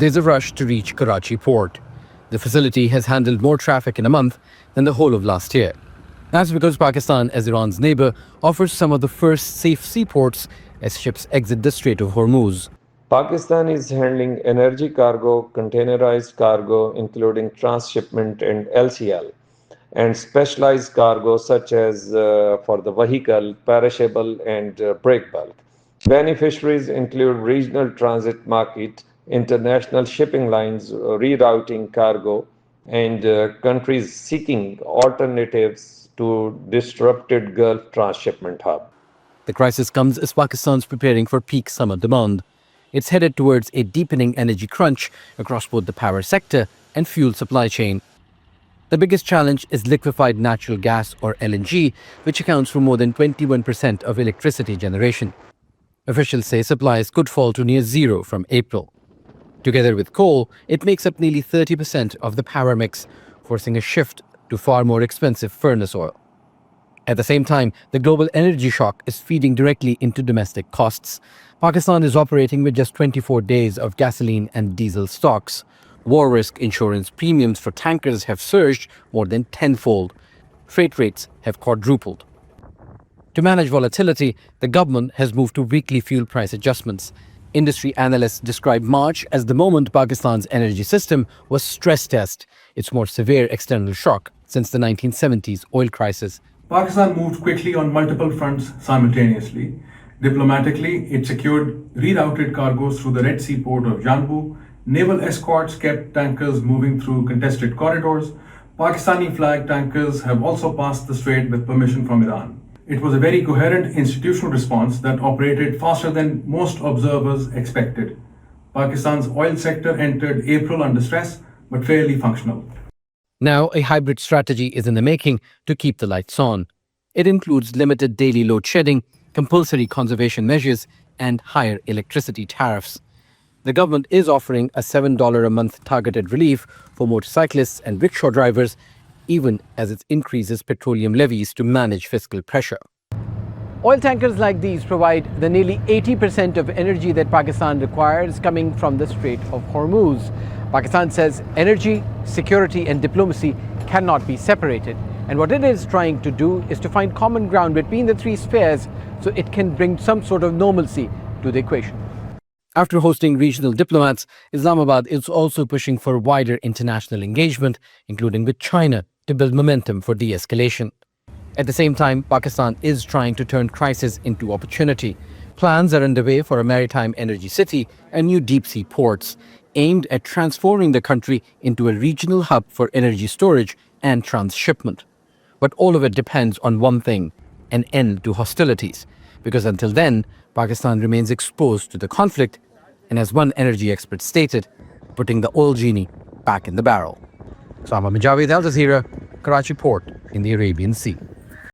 There's a rush to reach Karachi Port. The facility has handled more traffic in a month than the whole of last year. That's because Pakistan, as Iran's neighbor, offers some of the first safe seaports as ships exit the Strait of Hormuz. Pakistan is handling energy cargo, containerized cargo, including transshipment and LCL, and specialized cargo such as for the vehicle, perishable, and break bulk. Beneficiaries include regional transit market, international shipping lines rerouting cargo, and countries seeking alternatives to disrupted Gulf transshipment hub. The crisis comes as Pakistan's preparing for peak summer demand. It's headed towards a deepening energy crunch across both the power sector and fuel supply chain. The biggest challenge is liquefied natural gas, or LNG, which accounts for more than 21% of electricity generation. Officials say supplies could fall to near zero from April. Together with coal, it makes up nearly 30% of the power mix, forcing a shift to far more expensive furnace oil. At the same time, the global energy shock is feeding directly into domestic costs. Pakistan is operating with just 24 days of gasoline and diesel stocks. War risk insurance premiums for tankers have surged more than tenfold. Freight rates have quadrupled. To manage volatility, the government has moved to weekly fuel price adjustments. Industry analysts describe March as the moment Pakistan's energy system was stress test, its more severe external shock since the 1970s oil crisis. Pakistan moved quickly on multiple fronts simultaneously. Diplomatically, it secured rerouted cargoes through the Red Sea port of Janbu. Naval escorts kept tankers moving through contested corridors. Pakistani flag tankers have also passed the strait with permission from Iran. It was a very coherent institutional response that operated faster than most observers expected. Pakistan's oil sector entered April under stress, but fairly functional. Now, a hybrid strategy is in the making to keep the lights on. It includes limited daily load shedding, compulsory conservation measures, and higher electricity tariffs. The government is offering a $7 a month targeted relief for motorcyclists and rickshaw drivers, even as it increases petroleum levies to manage fiscal pressure. Oil tankers like these provide the nearly 80% of energy that Pakistan requires coming from the Strait of Hormuz. Pakistan says energy, security, and diplomacy cannot be separated. And what it is trying to do is to find common ground between the three spheres so it can bring some sort of normalcy to the equation. After hosting regional diplomats, Islamabad is also pushing for wider international engagement, including with China, to build momentum for de-escalation. At the same time, Pakistan is trying to turn crisis into opportunity. Plans are underway for a maritime energy city and new deep-sea ports, aimed at transforming the country into a regional hub for energy storage and transshipment. But all of it depends on one thing: an end to hostilities. Because until then, Pakistan remains exposed to the conflict, and as one energy expert stated, putting the oil genie back in the barrel. Sama Mujawid, Al Jazeera, Karachi Port in the Arabian Sea.